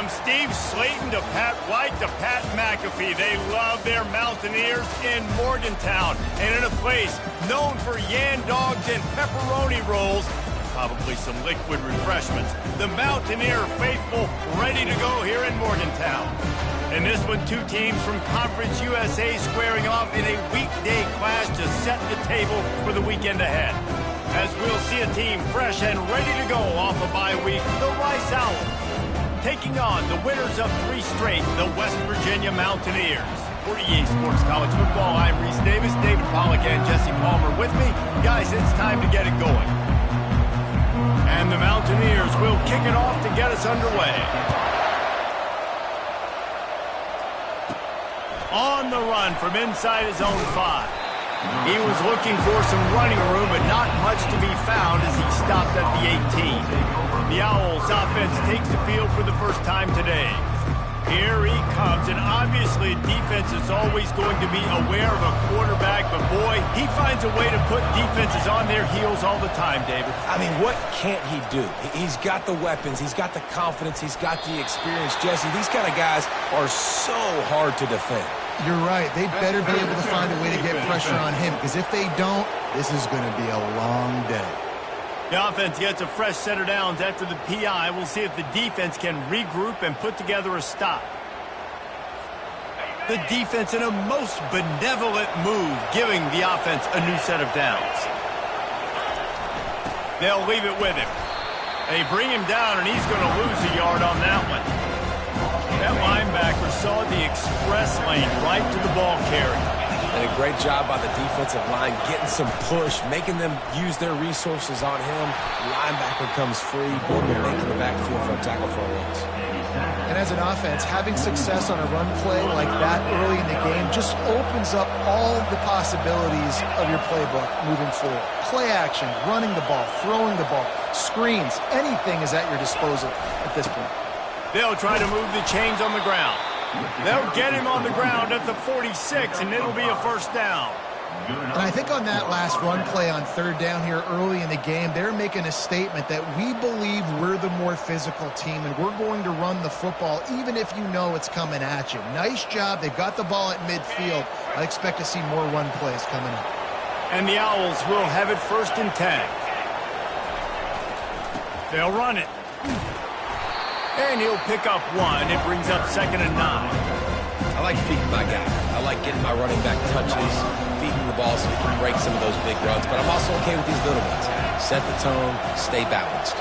From Steve Slayton to Pat White to Pat McAfee, they love their Mountaineers in Morgantown. And in a place known for yan dogs and pepperoni rolls, probably some liquid refreshments, the Mountaineer faithful ready to go here in Morgantown. In this one, two teams from Conference USA squaring off in a weekday clash to set the table for the weekend ahead. As we'll see a team fresh and ready to go off a bye week, the Rice Owls, taking on the winners of 3 straight, the West Virginia Mountaineers. For EA Sports College Football, I'm Reese Davis, David Pollack and Jesse Palmer with me. Guys, it's time to get it going. And the Mountaineers will kick it off to get us underway. On the run from inside his own 5. He was looking for some running room, but not much to be found as he stopped at the 18. The Owls offense takes the field for the first time today. Here he comes, and obviously defense is always going to be aware of a quarterback, but boy, he finds a way to put defenses on their heels all the time, David. I mean, what can't he do? He's got the weapons, he's got the confidence, he's got the experience. Jesse, these kind of guys are so hard to defend. You're right. They better be able to find a way to get pressure on him, because if they don't, this is going to be a long day. The offense gets a fresh set of downs after the PI. We'll see if the defense can regroup and put together a stop. The defense in a most benevolent move, giving the offense a new set of downs. They'll leave it with him. They bring him down, and he's going to lose a yard on that one. That linebacker saw the express lane right to the ball carrier. And a great job by the defensive line, getting some push, making them use their resources on him. Linebacker comes free, boom, and making the backfield for a tackle for a loss. And as an offense, having success on a run play like that early in the game just opens up all the possibilities of your playbook moving forward. Play action, running the ball, throwing the ball, screens, anything is at your disposal at this point. They'll try to move the chains on the ground. They'll get him on the ground at the 46, and it'll be a first down. And I think on that last run play on 3rd down here early in the game, they're making a statement that we believe we're the more physical team, and we're going to run the football even if you know it's coming at you. Nice job. They've got the ball at midfield. I expect to see more run plays coming up. And the Owls will have it 1st and 10. They'll run it. And he'll pick up 1. It brings up 2nd and 9. I like feeding my guy. I like getting my running back touches, feeding the ball so he can break some of those big runs. But I'm also okay with these little ones. Set the tone, stay balanced.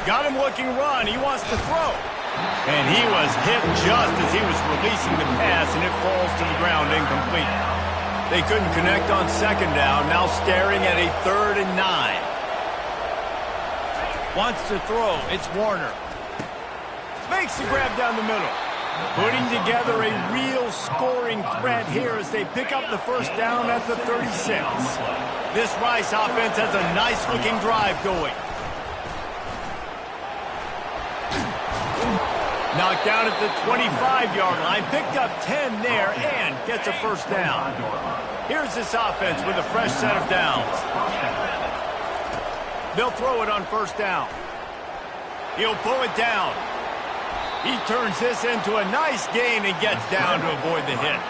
Got him looking run. He wants to throw. And he was hit just as he was releasing the pass, and it falls to the ground incomplete. They couldn't connect on 2nd down. Now staring at a 3rd and 9. Wants to throw. It's Warner. Makes the grab down the middle. Putting together a real scoring threat here as they pick up the 1st down at the 36. This Rice offense has a nice-looking drive going. Knocked down at the 25-yard line. Picked up 10 there and gets a 1st down. Here's this offense with a fresh set of downs. They'll throw it on 1st down. He'll pull it down. He turns this into a nice gain and gets down to avoid the hit.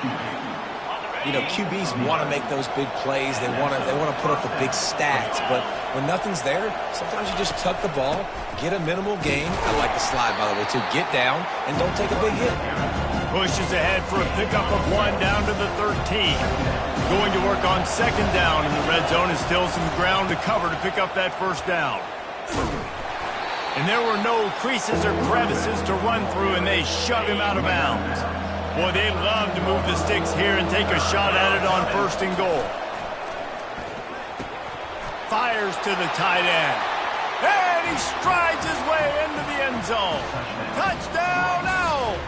You know, QBs want to make those big plays. They want to put up the big stats. But when nothing's there, sometimes you just tuck the ball, get a minimal gain. I like the slide, by the way, too. Get down and don't take a big hit. Pushes ahead for a pickup of 1 down to the 13. Going to work on 2nd down, and the red zone is still some ground to cover to pick up that 1st down. And there were no creases or crevices to run through, and they shove him out of bounds. Boy, they love to move the sticks here and take a shot at it on 1st and goal. Fires to the tight end. And he strides his way into the end zone. Touchdown, Owls!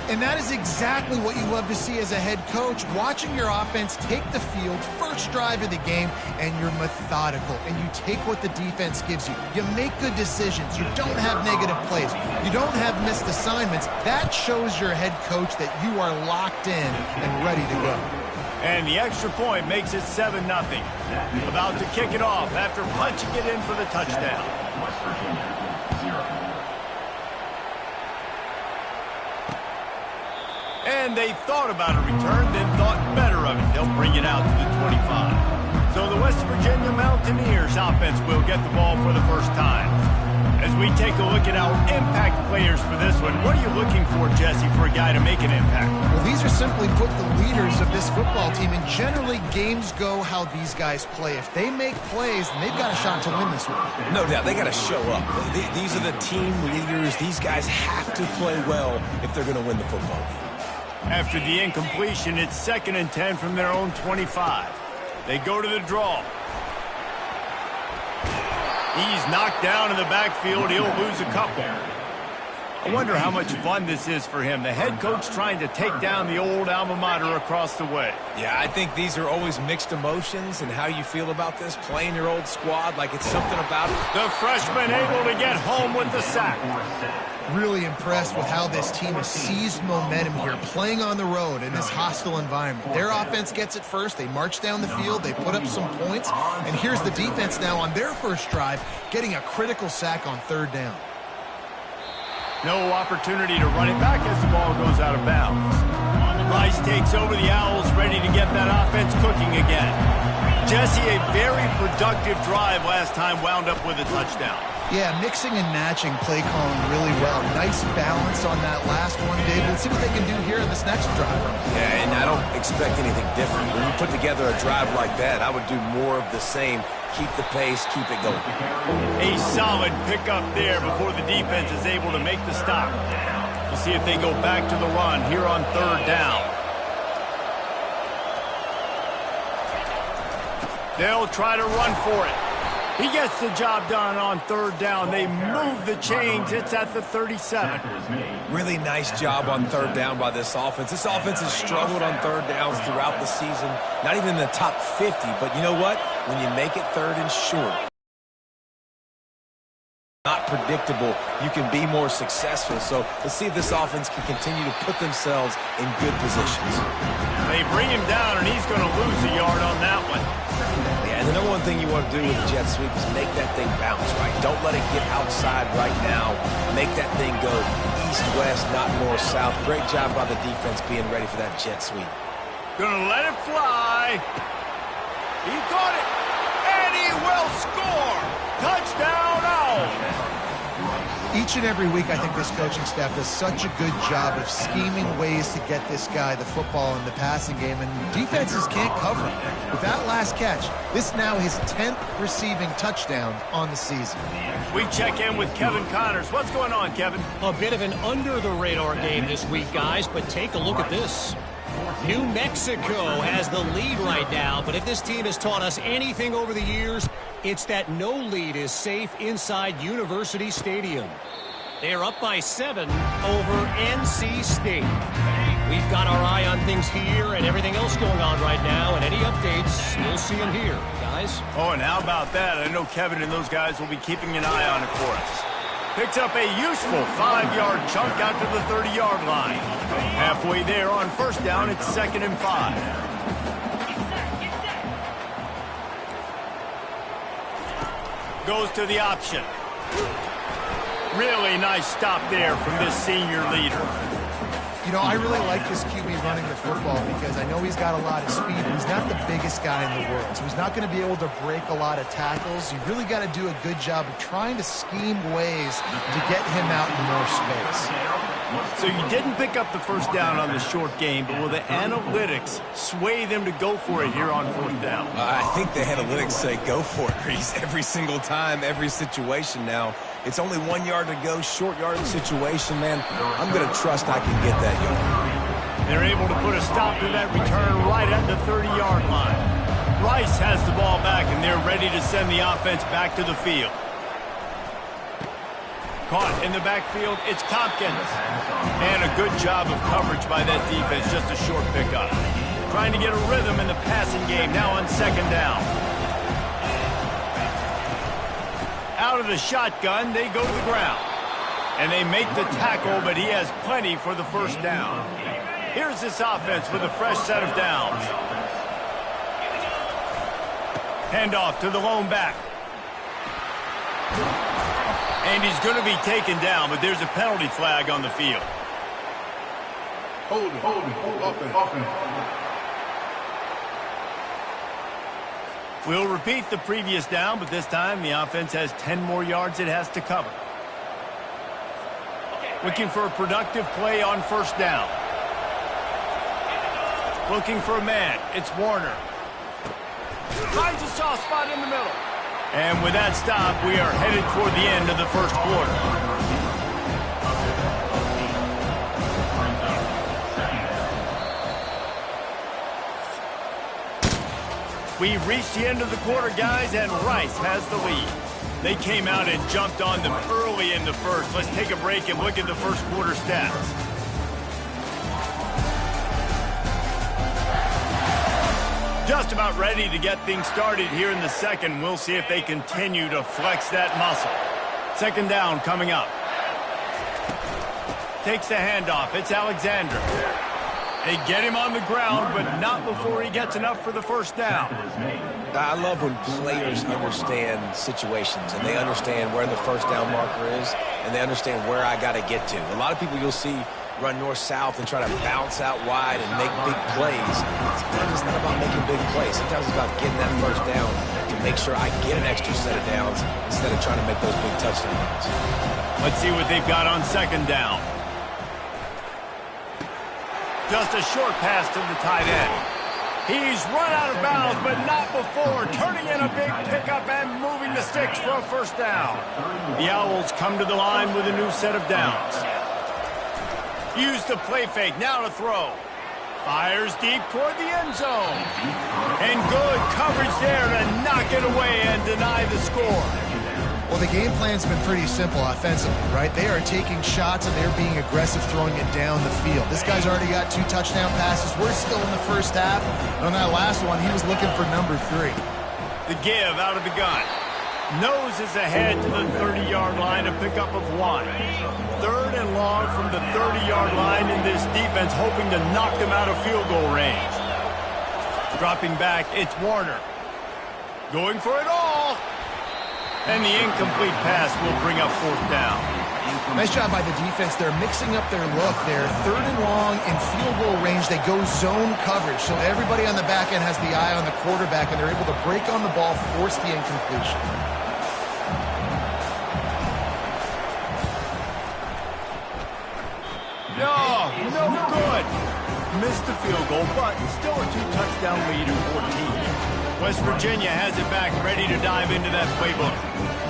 And that is exactly what you love to see as a head coach, watching your offense take the field, first drive of the game, and you're methodical, and you take what the defense gives you. You make good decisions. You don't have negative plays. You don't have missed assignments. That shows your head coach that you are locked in and ready to go. And the extra point makes it 7-0. About to kick it off after punching it in for the touchdown. West Virginia, 0. And they thought about a return, then thought better of it. They'll bring it out to the 25. So the West Virginia Mountaineers offense will get the ball for the first time. As we take a look at our impact players for this one, what are you looking for, Jesse, for a guy to make an impact? Well, these are simply put the leaders of this football team, and generally games go how these guys play. If they make plays, then they've got a shot to win this one. No doubt, they got to show up. These are the team leaders. These guys have to play well if they're going to win the football game. After the incompletion, it's 2nd and 10 from their own 25. They go to the draw. He's knocked down in the backfield. He'll lose a couple. I wonder how much fun this is for him. The head coach trying to take down the old alma mater across the way. Yeah, I think these are always mixed emotions and how you feel about this, playing your old squad like it's something about it. The freshman able to get home with the sack. Really impressed with how this team has seized momentum here, playing on the road in this hostile environment. Their offense gets it first. They march down the field. They put up some points. And here's the defense now on their first drive, getting a critical sack on 3rd down. No opportunity to run it back as the ball goes out of bounds. Rice takes over the Owls, ready to get that offense cooking again. Jesse, a very productive drive last time, wound up with a touchdown. Yeah, mixing and matching play calling really well. Nice balance on that last one, Dave. Let's see what they can do here in this next drive. Yeah, and I don't expect anything different. When you put together a drive like that, I would do more of the same. Keep the pace, keep it going. A solid pickup there before the defense is able to make the stop. We'll see if they go back to the run here on 3rd down. They'll try to run for it. He gets the job done on 3rd down. They move the chains. It's at the 37. Really nice job on 3rd down by this offense. This offense has struggled on 3rd downs throughout the season. Not even in the top 50, but you know what? When you make it 3rd and short, not predictable, you can be more successful. So let's see if this offense can continue to put themselves in good positions. They bring him down, and he's going to lose a yard on that one. Yeah, and the number one thing you want to do with the jet sweep is make that thing bounce, right? Don't let it get outside right now. Make that thing go east-west, not north-south. Great job by the defense being ready for that jet sweep. Gonna let it fly. He caught it, and he will score. Touchdown, Owls. Each and every week, I think this coaching staff does such a good job of scheming ways to get this guy the football in the passing game, and defenses can't cover him. With that last catch, this now his 10th receiving touchdown on the season. We check in with Kevin Connors. What's going on, Kevin? A bit of an under-the-radar game this week, guys, but take a look at this. New Mexico has the lead right now, but if this team has taught us anything over the years, it's that no lead is safe inside University Stadium. They are up by 7 over NC State. We've got our eye on things here and everything else going on right now, and any updates, you'll see them here, guys. Oh, and how about that? I know Kevin and those guys will be keeping an eye on it for us. Picks up a useful 5-yard chunk out to the 30-yard line. Halfway there on 1st down, it's 2nd and 5. Goes to the option. Really nice stop there from this senior leader. You know, I really like this QB running the football because I know he's got a lot of speed. He's not the biggest guy in the world, so he's not going to be able to break a lot of tackles. You really got to do a good job of trying to scheme ways to get him out in more space. So you didn't pick up the 1st down on the short game, but will the analytics sway them to go for it here on 4th down? I think the analytics say go for it, Reese, every single time, every situation now. It's only 1 yard to go, short yardage situation, man. I'm going to trust I can get that yard. They're able to put a stop to that return right at the 30-yard line. Rice has the ball back, and they're ready to send the offense back to the field. Caught in the backfield, it's Tompkins. And a good job of coverage by that defense, just a short pickup. Trying to get a rhythm in the passing game, now on 2nd down. Out of the shotgun, they go to the ground. And they make the tackle, but he has plenty for the 1st down. Here's this offense with a fresh set of downs. Handoff to the lone back. And he's going to be taken down, but there's a penalty flag on the field. Hold it. Offense. We'll repeat the previous down, but this time the offense has 10 more yards it has to cover. Looking for a productive play on first down. Looking for a man. It's Warner. Finds a soft spot in the middle. And with that stop, we are headed toward the end of the first quarter. We've reached the end of the quarter, guys, and Rice has the lead. They came out and jumped on them early in the first. Let's take a break and look at the first quarter stats. Just about ready to get things started here in the second. We'll see if they continue to flex that muscle. Second down coming up. Takes the handoff. It's Alexander. They get him on the ground, but not before he gets enough for the first down. I love when players understand situations and they understand where the first down marker is and they understand where I got to get to. A lot of people you'll see run north-south and try to bounce out wide and make big plays. Sometimes it's not about making big plays. Sometimes it's about getting that first down to make sure I get an extra set of downs instead of trying to make those big touchdown runs. Let's see what they've got on second down. Just a short pass to the tight end. He's run out of bounds, but not before turning in a big pickup and moving the sticks for a first down. The Owls come to the line with a new set of downs. Use the play fake, now to throw. Fires deep toward the end zone. And good coverage there to knock it away and deny the score. Well, the game plan's been pretty simple offensively, right? They are taking shots and they're being aggressive throwing it down the field. This guy's already got 2 touchdown passes. We're still in the first half. On that last one, he was looking for number 3. The give out of the gun. Noses ahead to the 30-yard line, a pickup of 1. Third and long from the 30-yard line in this defense, hoping to knock them out of field goal range. Dropping back, it's Warner. Going for it all. And the incomplete pass will bring up fourth down. Nice job by the defense. They're mixing up their look. They're third and long in field goal range. They go zone coverage. So everybody on the back end has the eye on the quarterback, and they're able to break on the ball, force the incompletion. No good. Missed the field goal, but still a 2-touchdown lead in 14. West Virginia has it back, ready to dive into that playbook.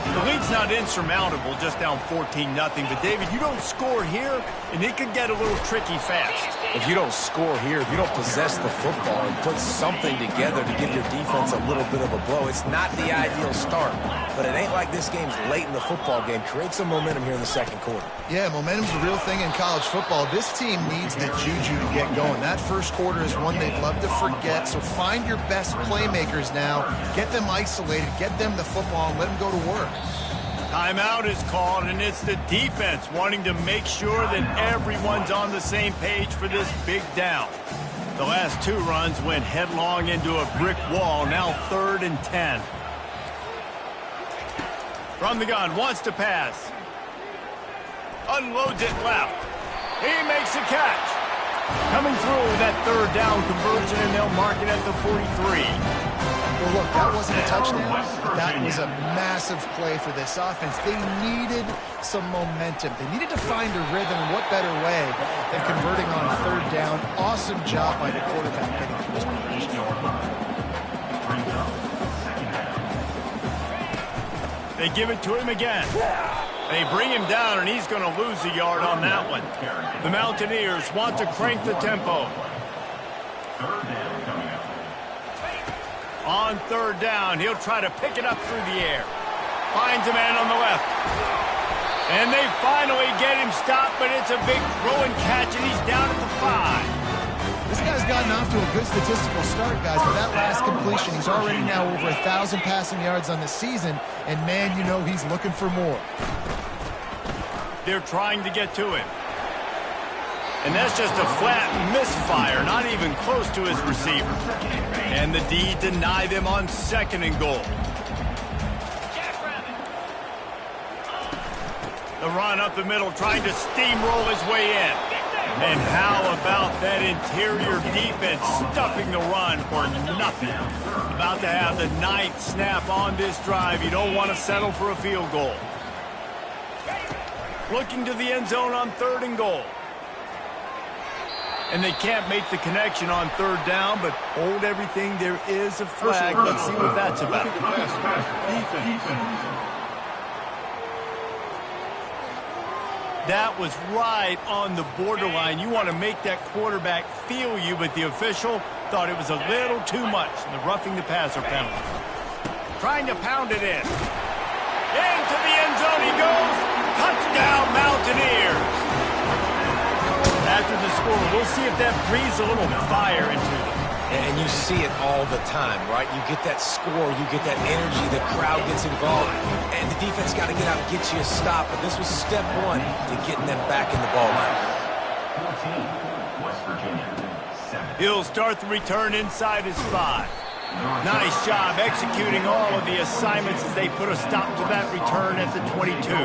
The lead's not insurmountable, just down 14-0. But, David, you don't score here, and it could get a little tricky fast. If you don't score here, if you don't possess the football and put something together to give your defense a little bit of a blow, it's not the ideal start. But it ain't like this game's late in the football game. Create some momentum here in the second quarter. Yeah, momentum's a real thing in college football. This team needs the juju to get going. That first quarter is one they'd love to forget. So find your best playmakers now. Get them isolated. Get them the football and let them go to work. Timeout is called, and it's the defense wanting to make sure that everyone's on the same page for this big down. The last 2 runs went headlong into a brick wall. Now 3rd and 10. From the gun, wants to pass. Unloads it left. He makes a catch. Coming through with that 3rd down conversion, and they'll mark it at the 43. Well, look, that wasn't a touchdown, but that was a massive play for this offense. They needed some momentum. They needed to find a rhythm. What better way than converting on 3rd down? Awesome job by the quarterback getting to this position. They give it to him again. They bring him down, and he's going to lose a yard on that one. The Mountaineers want to crank the tempo. On 3rd down, he'll try to pick it up through the air. Finds a man on the left. And they finally get him stopped, but it's a big throw and catch, and he's down at the 5. This guy's gotten off to a good statistical start, guys. With that last completion, he's already now over 1,000 passing yards on the season, and man, you know he's looking for more. They're trying to get to him. And that's just a flat misfire, not even close to his receiver. And the D deny them on 2nd and goal. The run up the middle, trying to steamroll his way in. And how about that interior defense stuffing the run for nothing? About to have the 9th snap on this drive. You don't want to settle for a field goal. Looking to the end zone on 3rd and goal. And they can't make the connection on 3rd down, but hold everything. There is a flag. Let's see what that's about. That was right on the borderline. You want to make that quarterback feel you, but the official thought it was a little too much. The roughing the passer penalty. Trying to pound it in. Into the end zone he goes. Touchdown, Mountaineers. After the score, we'll see if that breathes a little fire into them. And you see it all the time, right? You get that score, you get that energy, the crowd gets involved, and the defense got to get out and get you a stop. But this was step 1 to getting them back in the ball line. 14, West Virginia, 7. He'll start the return inside his 5. Nice job executing all of the assignments as they put a stop to that return at the 22.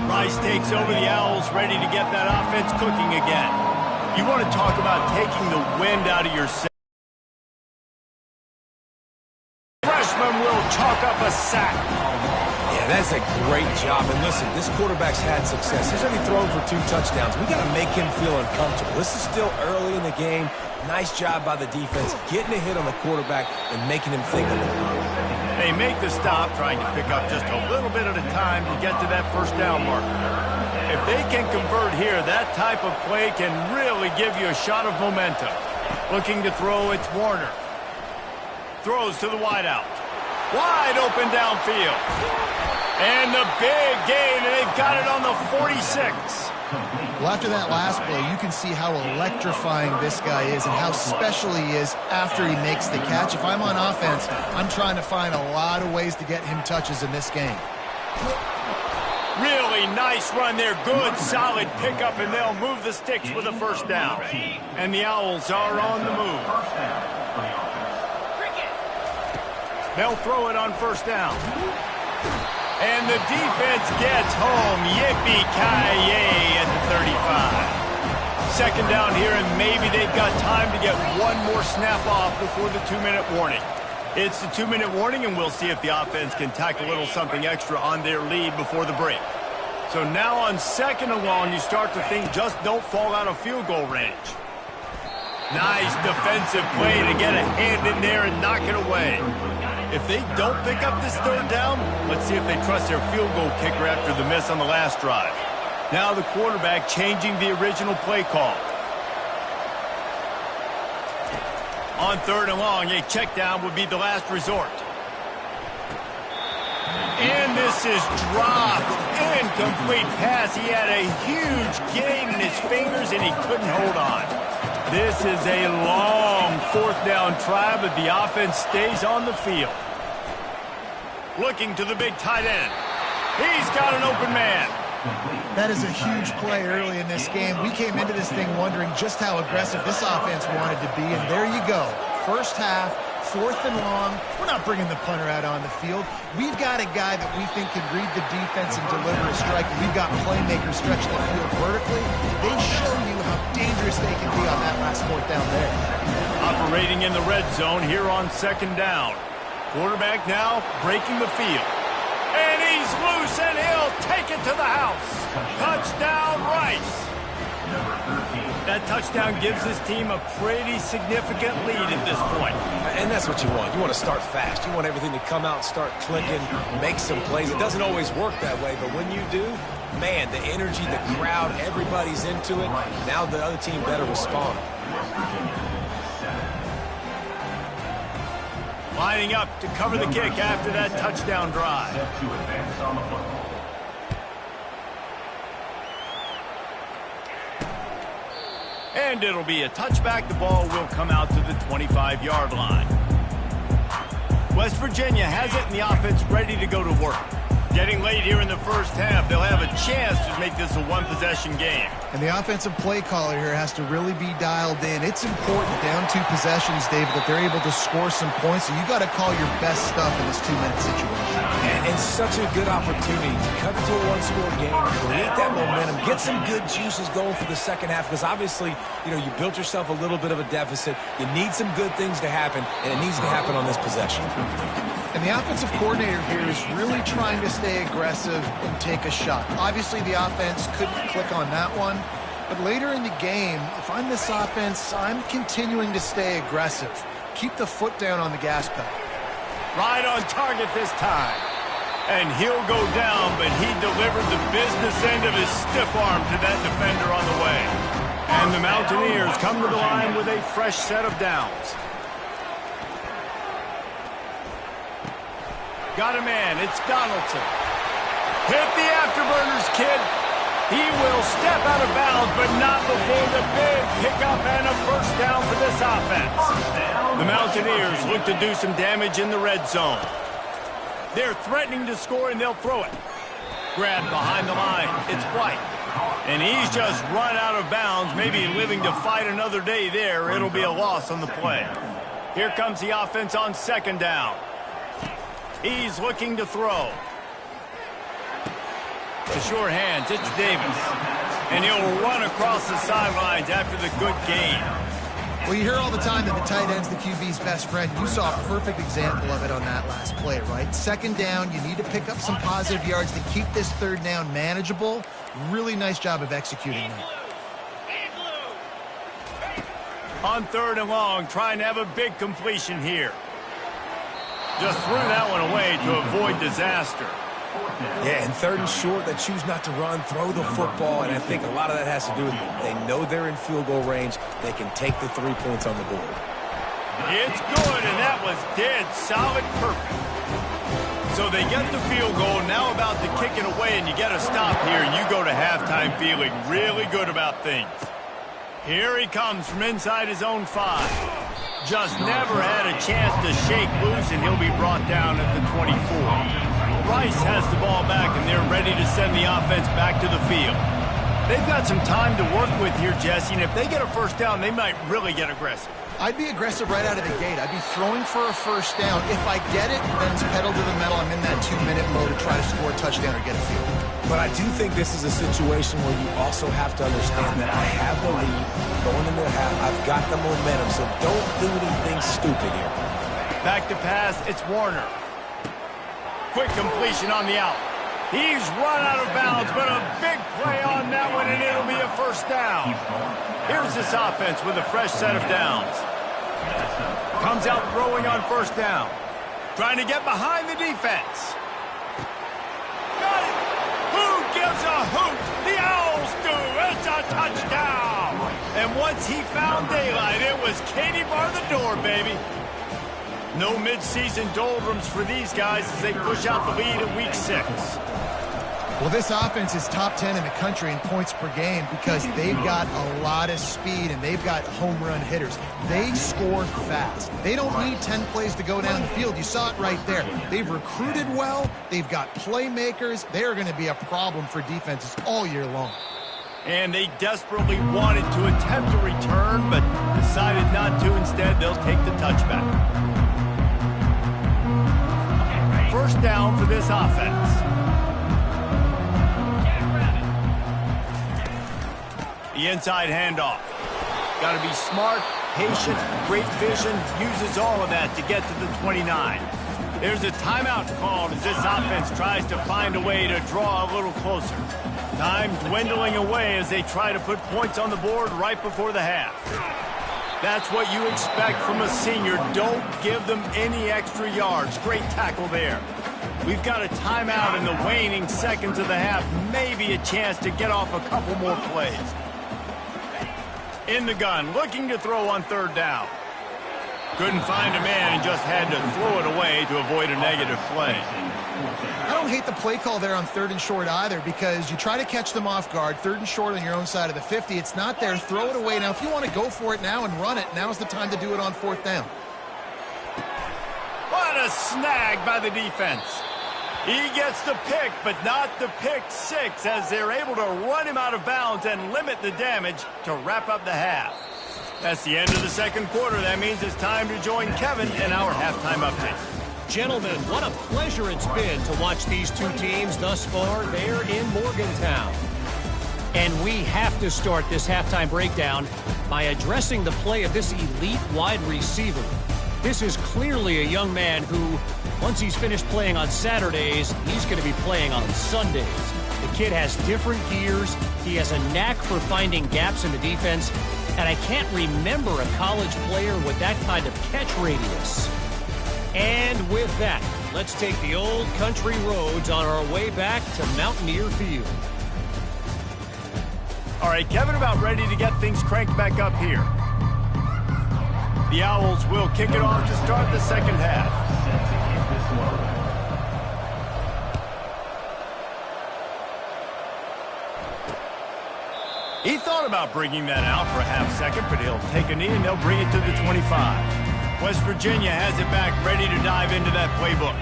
Rice takes over the Owls, ready to get that offense cooking again. You want to talk about taking the wind out of your sail. Freshman will chalk up a sack. Yeah, that's a great job. And listen, this quarterback's had success. He's only thrown for 2 touchdowns. We got to make him feel uncomfortable. This is still early in the game. Nice job by the defense, getting a hit on the quarterback and making him think of it. They make the stop, trying to pick up just a little bit at a time to get to that 1st down marker. If they can convert here, that type of play can really give you a shot of momentum. Looking to throw, it's Warner. Throws to the wideout. Wide open downfield. And the big gain, and they've got it on the 46. Well, after that last play, you can see how electrifying this guy is and how special he is after he makes the catch. If I'm on offense, I'm trying to find a lot of ways to get him touches in this game. Really nice run there. Good, solid pickup, and they'll move the sticks with a 1st down. And the Owls are on the move. They'll throw it on 1st down. And the defense gets home. Yippee-ki-yay at the 35. 2nd down here, and maybe they've got time to get one more snap off before the 2-minute warning. It's the 2-minute warning, and we'll see if the offense can tack a little something extra on their lead before the break. So now on 2nd and long, you start to think just don't fall out of field goal range. Nice defensive play to get a hand in there and knock it away. If they don't pick up this 3rd down, let's see if they trust their field goal kicker after the miss on the last drive. Now the quarterback changing the original play call. On 3rd and long, a check down would be the last resort. And this is dropped. Incomplete pass. He had a huge gain in his fingers, and he couldn't hold on. This is a long 4th down try, but the offense stays on the field. Looking to the big tight end. He's got an open man. That is a huge play early in this game. We came into this thing wondering just how aggressive this offense wanted to be, and there you go. 1st half, 4th and long. We're not bringing the punter out on the field. We've got a guy that we think can read the defense and deliver a strike. We've got playmakers stretching the field vertically. They show you how dangerous they can be on that last 4th down there. Operating in the red zone here on 2nd down. Quarterback now breaking the field. And he's loose, and he'll take it to the house. Touchdown, Rice. That touchdown gives his team a pretty significant lead at this point. And that's what you want. You want to start fast. You want everything to come out, start clicking, make some plays. It doesn't always work that way, but when you do, man, the energy, the crowd, everybody's into it. Now the other team better respond. Lining up to cover the kick after that touchdown drive. And it'll be a touchback. The ball will come out to the 25-yard line. West Virginia has it, and the offense ready to go to work. Getting late here in the 1st half, they'll have a chance to make this a 1-possession game. And the offensive play caller here has to really be dialed in. It's important down 2 possessions, David, that they're able to score some points. So you got to call your best stuff in this 2-minute situation. And such a good opportunity to cut into a one-score game, create that momentum, get some good juices going for the second half, because obviously, you built yourself a little bit of a deficit. You need some good things to happen, and it needs to happen on this possession. And the offensive coordinator here is really trying to stay aggressive and take a shot. Obviously, the offense couldn't click on that one. But later in the game, if I'm this offense, I'm continuing to stay aggressive. Keep the foot down on the gas pedal. Right on target this time. And he'll go down, but he delivered the business end of his stiff arm to that defender on the way. And the Mountaineers come to the line with a fresh set of downs. Got a man. It's Donaldson. Hit the afterburners, kid. He will step out of bounds, but not before the big pickup and a first down for this offense. The Mountaineers look to do some damage in the red zone. They're threatening to score, and they'll throw it. Grabbed behind the line. It's White. And he's just run out of bounds, maybe living to fight another day there. It'll be a loss on the play. Here comes the offense on second down. He's looking to throw. To sure hands, it's Davis. And he'll run across the sidelines after the good gain. Well, you hear all the time that the tight end's the QB's best friend. You saw a perfect example of it on that last play, right? Second down, you need to pick up some positive yards to keep this third down manageable. Really nice job of executing that. On third and long, trying to have a big completion here. Just threw that one away to avoid disaster. Yeah, and third and short, they choose not to run, throw the football, and I think a lot of that has to do with they know they're in field goal range. They can take the 3 points on the board. It's good, and that was dead solid perfect. So they get the field goal, now about to kick it away, and you get a stop here, and you go to halftime feeling really good about things. Here he comes from inside his own 5. Just never had a chance to shake loose, and he'll be brought down at the 24. Rice has the ball back, and they're ready to send the offense back to the field. They've got some time to work with here, Jesse, and if they get a first down, they might really get aggressive. I'd be aggressive right out of the gate. I'd be throwing for a first down. If I get it, then it's pedal to the metal. I'm in that 2-minute mode to try to score a touchdown or get a field. But I do think this is a situation where you also have to understand that I have the lead going into the half. I've got the momentum, so don't do anything stupid here. Back to pass, it's Warner. Quick completion on the out. He's run out of bounds, but a big play on that one, and it'll be a first down. Here's this offense with a fresh set of downs. Comes out throwing on first down. Trying to get behind the defense. Got it! Who gives a hoot? The Owls do! It's a touchdown! And once he found daylight, it was Katie bar the door, baby. No mid-season doldrums for these guys as they push out the lead in Week 6. Well, this offense is top 10 in the country in points per game because they've got a lot of speed and they've got home run hitters. They score fast. They don't need 10 plays to go down the field. You saw it right there. They've recruited well. They've got playmakers. They are going to be a problem for defenses all year long. And they desperately wanted to attempt a return, but decided not to. Instead, they'll take the touchback. First down for this offense. The inside handoff. Got to be smart, patient, great vision, uses all of that to get to the 29. There's a timeout called as this offense tries to find a way to draw a little closer. Time dwindling away as they try to put points on the board right before the half. That's what you expect from a senior. Don't give them any extra yards. Great tackle there. We've got a timeout in the waning seconds of the half. Maybe a chance to get off a couple more plays. In the gun, looking to throw on third down. Couldn't find a man and just had to throw it away to avoid a negative play. I don't hate the play call there on third and short either because you try to catch them off guard. Third and short on your own side of the 50. It's not there. Throw it away. Now, if you want to go for it now and run it, now's the time to do it on fourth down. What a snag by the defense. He gets the pick, but not the pick six as they're able to run him out of bounds and limit the damage to wrap up the half. That's the end of the second quarter. That means it's time to join Kevin in our halftime update. Gentlemen, what a pleasure it's been to watch these two teams thus far there in Morgantown. And we have to start this halftime breakdown by addressing the play of this elite wide receiver. This is clearly a young man who, once he's finished playing on Saturdays, he's going to be playing on Sundays. The kid has different gears. He has a knack for finding gaps in the defense. And I can't remember a college player with that kind of catch radius. And with that, let's take the old country roads on our way back to Mountaineer Field. All right, Kevin, about ready to get things cranked back up here. The Owls will kick it off to start the second half. He thought about bringing that out for a half second, but he'll take a knee and they'll bring it to the 25. West Virginia has it back, ready to dive into that playbook.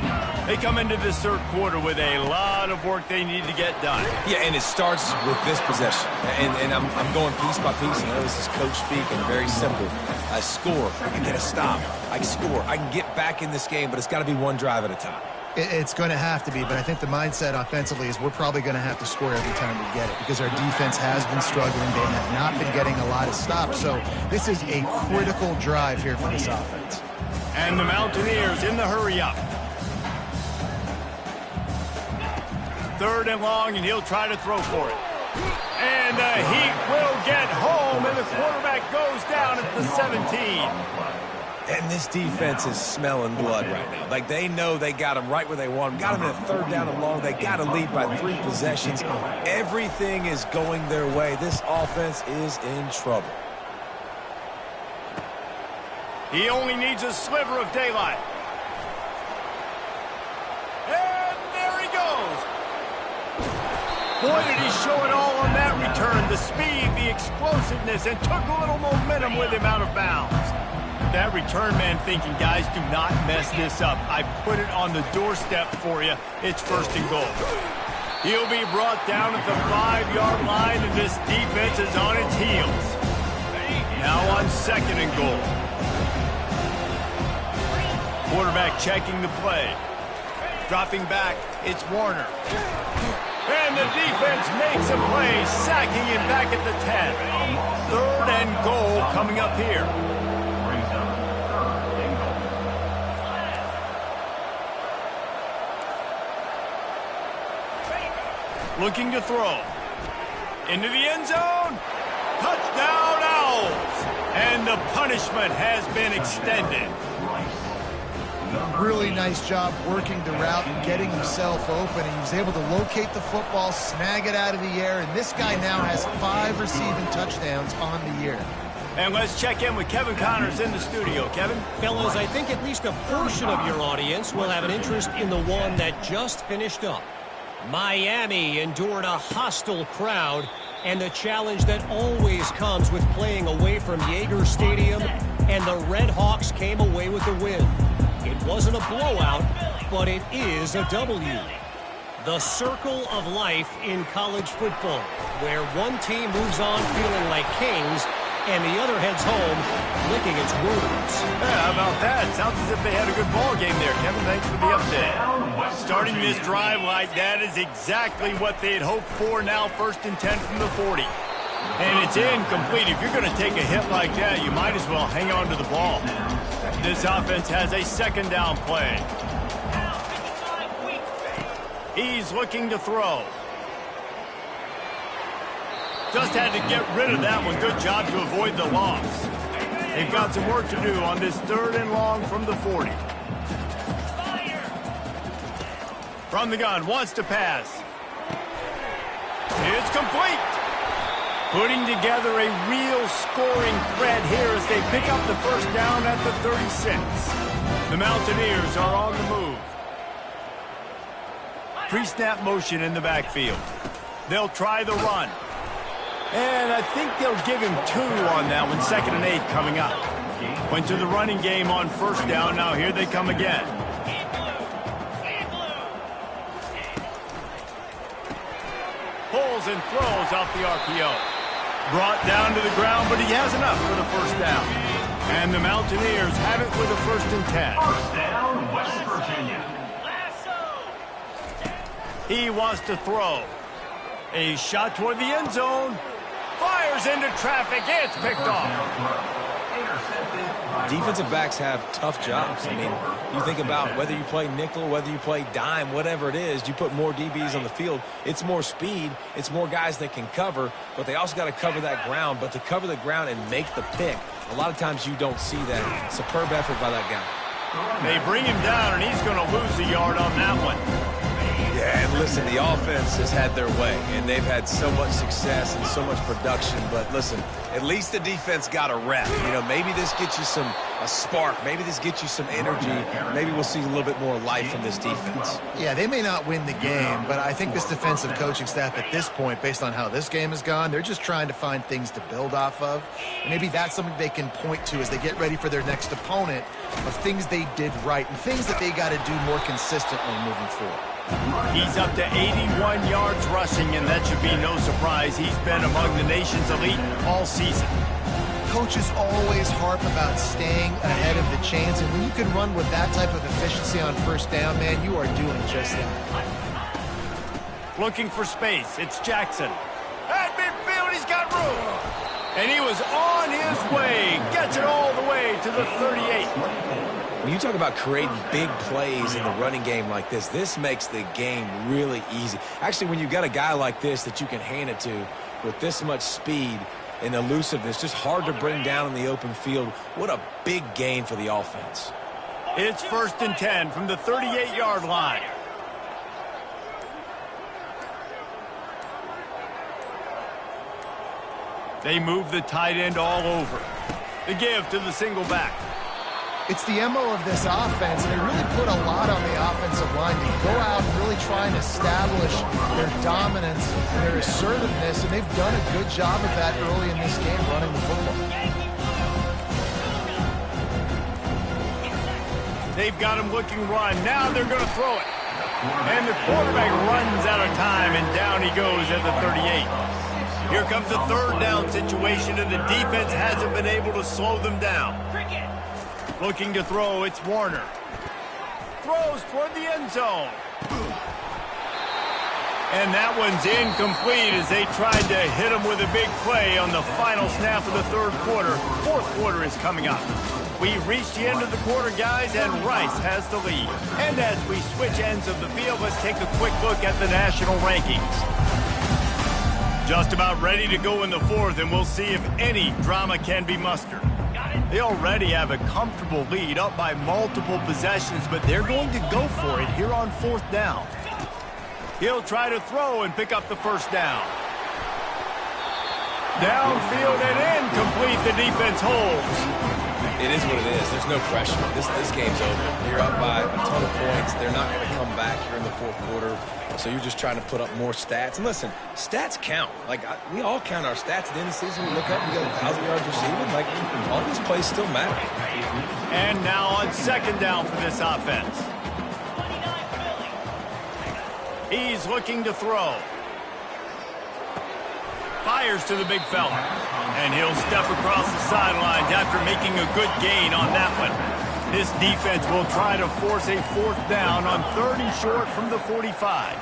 They come into this third quarter with a lot of work they need to get done. Yeah, and it starts with this possession. And I'm going piece by piece. You know, this is coach speak and very simple. I score, I can get a stop. I can score, I can get back in this game, but it's got to be one drive at a time. It's going to have to be, but I think the mindset offensively is we're probably going to have to score every time we get it because our defense has been struggling. They have not been getting a lot of stops, so this is a critical drive here for this offense. And the Mountaineers in the hurry-up. Third and long, and he'll try to throw for it. And the Heat will get home, and the quarterback goes down at the 17. And this defense is smelling blood right now. Like, they know they got him right where they want him. Got him in a third down and long. They got to lead by 3 possessions. Everything is going their way. This offense is in trouble. He only needs a sliver of daylight. And there he goes. Boy, did he show it all on that return. The speed, the explosiveness, and took a little momentum with him out of bounds. That return man thinking, guys, do not mess this up. I put it on the doorstep for you. It's first and goal. He'll be brought down at the 5-yard line, and this defense is on its heels. Now on second and goal. Quarterback checking the play. Dropping back, it's Warner. And the defense makes a play, sacking him back at the 10. Third and goal coming up here. Looking to throw. Into the end zone. Touchdown, Owls. And the punishment has been extended. Really nice job working the route and getting himself open. And he was able to locate the football, snag it out of the air, and this guy now has 5 receiving touchdowns on the year. And let's check in with Kevin Connors in the studio. Kevin? Fellas, I think at least a portion of your audience will have an interest in the one that just finished up. Miami endured a hostile crowd and the challenge that always comes with playing away from Yager Stadium, and the Red Hawks came away with the win. It wasn't a blowout, but it is a W. The circle of life in college football, where one team moves on feeling like kings and the other heads home licking its wounds. Yeah, how about that? Sounds as if they had a good ball game there, Kevin. Thanks for the update. Starting this drive like that is exactly what they had hoped for. Now first and 10 from the 40. And it's incomplete. If you're going to take a hit like that, you might as well hang on to the ball. This offense has a second down play. He's looking to throw. Just had to get rid of that one. Good job to avoid the loss. They've got some work to do on this third and long from the 40. From the gun, wants to pass. It's complete. Putting together a real scoring thread here as they pick up the first down at the 36. The Mountaineers are on the move. Pre-snap motion in the backfield. They'll try the run. And I think they'll give him 2 on that one. 2nd and 8 coming up. Went to the running game on first down. Now here they come again. Pulls and throws off the RPO. Brought down to the ground, but he has enough for the first down. And the Mountaineers have it with a 1st and 10. First down, West Virginia. He wants to throw. A shot toward the end zone. Fires into traffic. It's picked off. Defensive backs have tough jobs. I mean, you think about whether you play nickel, whether you play dime, whatever it is, you put more DBs on the field. It's more speed. It's more guys that can cover, but they also got to cover that ground. But to cover the ground and make the pick, a lot of times you don't see that. Superb effort by that guy. They bring him down, and he's going to lose a yard on that one. Yeah, and listen, the offense has had their way, and they've had so much success and so much production. But listen, at least the defense got a rep. You know, maybe this gets you a spark. Maybe this gets you some energy. Maybe we'll see a little bit more life from this defense. Yeah, they may not win the game, but I think this defensive coaching staff at this point, based on how this game has gone, they're just trying to find things to build off of. And maybe that's something they can point to as they get ready for their next opponent of things they did right and things that they got to do more consistently moving forward. He's up to 81 yards rushing, and that should be no surprise. He's been among the nation's elite all season. Coaches always harp about staying ahead of the chains, and when you can run with that type of efficiency on first down, man, you are doing just that. Looking for space. It's Jackson. At midfield, he's got room. And he was on his way. Gets it all the way to the 38. When you talk about creating big plays in the running game like this makes the game really easy. Actually, when you've got a guy like this that you can hand it to with this much speed and elusiveness, just hard to bring down in the open field, what a big gain for the offense. It's 1st and 10 from the 38-yard line. They move the tight end all over. The give to the single back. It's the MO of this offense, and they really put a lot on the offensive line to go out and really try and establish their dominance and their assertiveness, and they've done a good job of that early in this game running the football. They've got him looking run. Now they're going to throw it. And the quarterback runs out of time, and down he goes at the 38. Here comes a 3rd down situation, and the defense hasn't been able to slow them down. Looking to throw, it's Warner. Throws toward the end zone. And that one's incomplete as they tried to hit him with a big play on the final snap of the 3rd quarter. 4th quarter is coming up. We've reached the end of the quarter, guys, and Rice has the lead. And as we switch ends of the field, let's take a quick look at the national rankings. Just about ready to go in the 4th, and we'll see if any drama can be mustered. They already have a comfortable lead, up by multiple possessions, but they're going to go for it here on 4th down. He'll try to throw and pick up the 1st down. Downfield and incomplete. The defense holds. It is what it is. There's no pressure. This game's over. You're up by a ton of points. They're not going to come back here in the 4th quarter. So you're just trying to put up more stats. And listen, stats count. Like, we all count our stats at the end of the season. We look up, we got 1,000 yards receiving. Like, all these plays still matter. And now on 2nd down for this offense. He's looking to throw. Fires to the big fella. And he'll step across the sidelines after making a good gain on that one. This defense will try to force a 4th down on 3rd and short from the 45.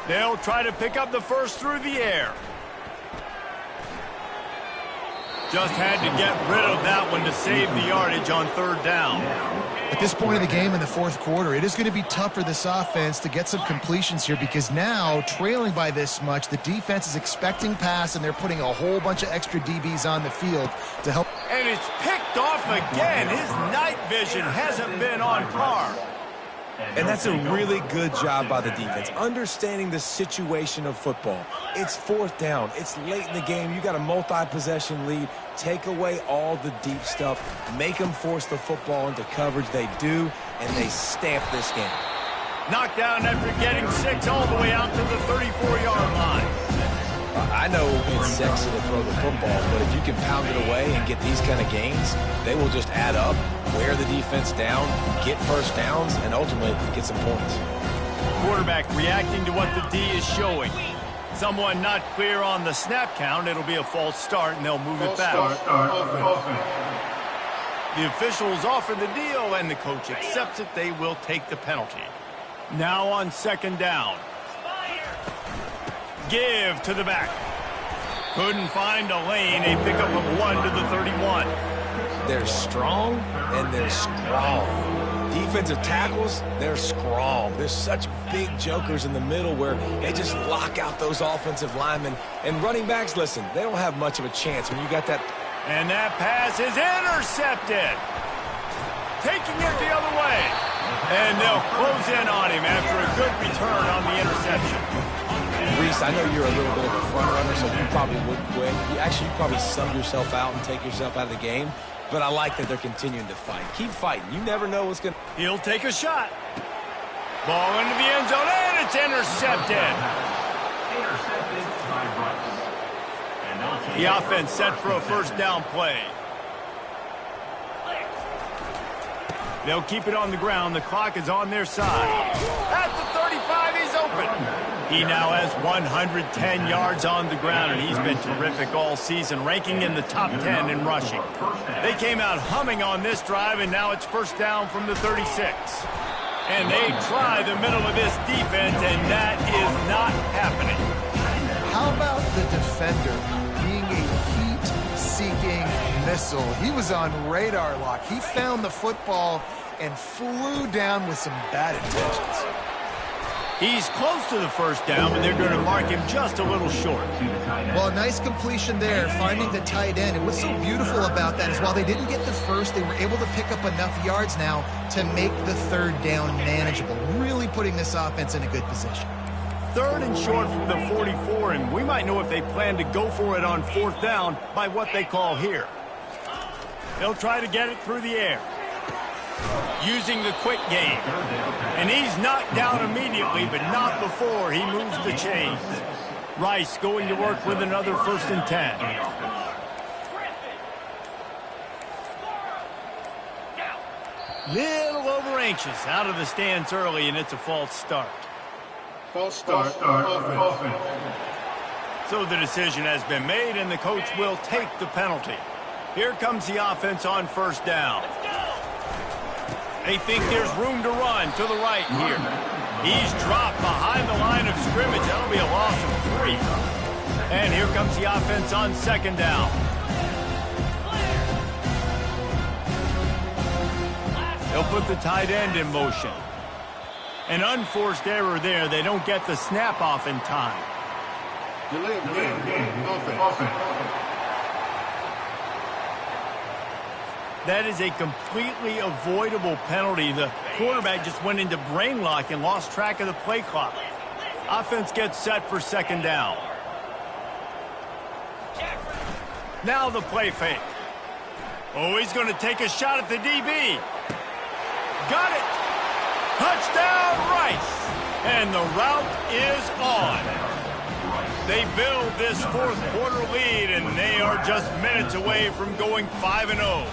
They'll try to pick up the 1st through the air. Just had to get rid of that one to save the yardage on 3rd down. At this point in the game in the 4th quarter, it is going to be tough for this offense to get some completions here because now, trailing by this much, the defense is expecting pass, and they're putting a whole bunch of extra DBs on the field to help. And it's picked off again. His night vision hasn't been on par. And that's a really good job by the defense, understanding the situation of football. It's 4th down. It's late in the game. You got a multi-possession lead. Take away all the deep stuff. Make them force the football into coverage. They do, and they stamp this game. Knocked down after getting 6 all the way out to the 34-yard line. I know it's sexy to throw the football, but if you can pound it away and get these kind of gains, they will just add up, wear the defense down, get 1st downs, and ultimately get some points. Quarterback reacting to what the D is showing. Someone not clear on the snap count. It'll be a false start, and they'll move it back. The officials offer the deal, and the coach accepts it. They will take the penalty. Now on 2nd down. Give to the back. Couldn't find a lane. A pickup of 1 to the 31. They're strong and they're strong. Defensive tackles, they're strong. There's such big jokers in the middle where they just lock out those offensive linemen. And running backs, listen, they don't have much of a chance when you got that. And that pass is intercepted. Taking it the other way. And they'll close in on him after a good return on the interception. Reese, I know you're a little bit of a front runner, so you probably would quit. You probably sub yourself out and take yourself out of the game. But I like that they're continuing to fight. Keep fighting. You never know what's going to... He'll take a shot. Ball into the end zone, and it's intercepted. The offense set for a first down play. They'll keep it on the ground. The clock is on their side. At the 35, he's open. He now has 110 yards on the ground, and he's been terrific all season, ranking in the top 10 in rushing. They came out humming on this drive, and now it's first down from the 36. And they try the middle of this defense, and that is not happening. How about the defender being a heat-seeking missile? He was on radar lock. He found the football and flew down with some bad intentions. He's close to the first down, but they're going to mark him just a little short. Well, nice completion there, finding the tight end. And what's so beautiful about that is while they didn't get the first, they were able to pick up enough yards now to make the third down manageable, really putting this offense in a good position. Third and short from the 44, and we might know if they plan to go for it on fourth down by what they call here. They'll try to get it through the air, using the quick game. And he's knocked down immediately, but not before he moves the chains. Rice going to work with another 1st and 10. Little over anxious, out of the stands early, and it's a false start. False start. Offense. So the decision has been made, and the coach will take the penalty. Here comes the offense on first down. They think there's room to run to the right here. He's dropped behind the line of scrimmage. That'll be a loss of 3. And here comes the offense on second down. They'll put the tight end in motion. An unforced error there. They don't get the snap off in time. Offense. That is a completely avoidable penalty. The quarterback just went into brain lock and lost track of the play clock. Offense gets set for second down. Now the play fake. Oh, he's going to take a shot at the DB. Got it. Touchdown, Rice. And the route is on. They build this fourth quarter lead, and they are just minutes away from going 5-0.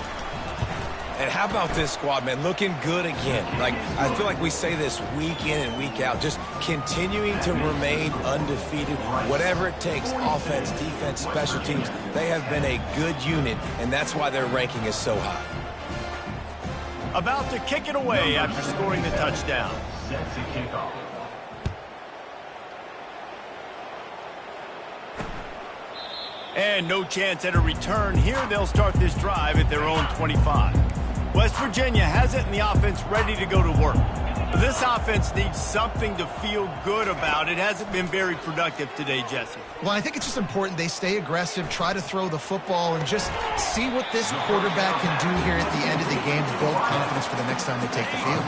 And how about this squad, man? Looking good again. I feel like we say this week in and week out, just continuing to remain undefeated. Whatever it takes, offense, defense, special teams, they have been a good unit, and that's why their ranking is so high. About to kick it away after scoring the touchdown. Sets a kickoff. And no chance at a return here. They'll start this drive at their own 25. West Virginia has it, and the offense ready to go to work. This offense needs something to feel good about. It hasn't been very productive today, Jesse. Well, I think it's just important they stay aggressive, try to throw the football, and just see what this quarterback can do here at the end of the game to build confidence for the next time they take the field.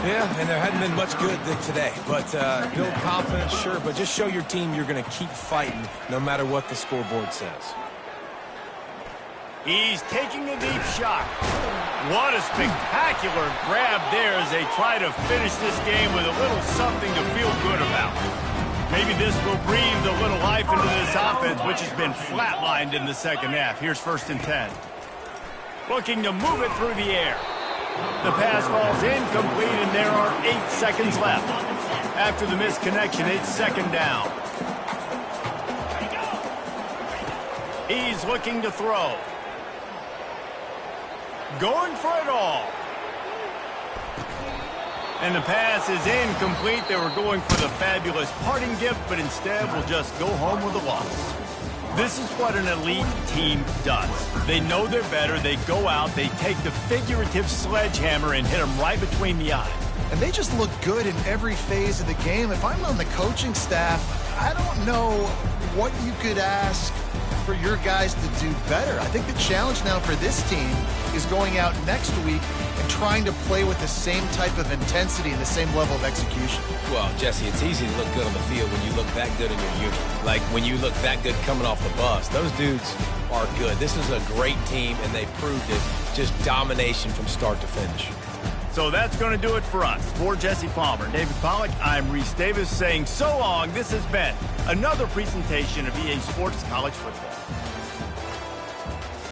Yeah, and there hadn't been much good today. But build confidence, sure, but just show your team you're going to keep fighting no matter what the scoreboard says. He's taking a deep shot. What a spectacular grab there as they try to finish this game with a little something to feel good about. Maybe this will breathe a little life into this offense, which has been flatlined in the second half. Here's 1st and 10. Looking to move it through the air. The pass falls incomplete, and there are 8 seconds left. After the misconnection, it's second down. He's looking to throw. Going for it all. And the pass is incomplete. They were going for the fabulous parting gift, but instead will just go home with a loss. This is what an elite team does. They know they're better. They go out, they take the figurative sledgehammer and hit them right between the eyes. And they just look good in every phase of the game. If I'm on the coaching staff, I don't know what you could ask for your guys to do better. I think the challenge now for this team is going out next week and trying to play with the same type of intensity and the same level of execution. Well, Jesse, it's easy to look good on the field when you look that good in your unit. Like when you look that good coming off the bus. Those dudes are good. This is a great team, and they proved it. Just domination from start to finish. So that's going to do it for us. For Jesse Palmer, David Pollack, I'm Reese Davis saying so long. This has been another presentation of EA Sports College Football.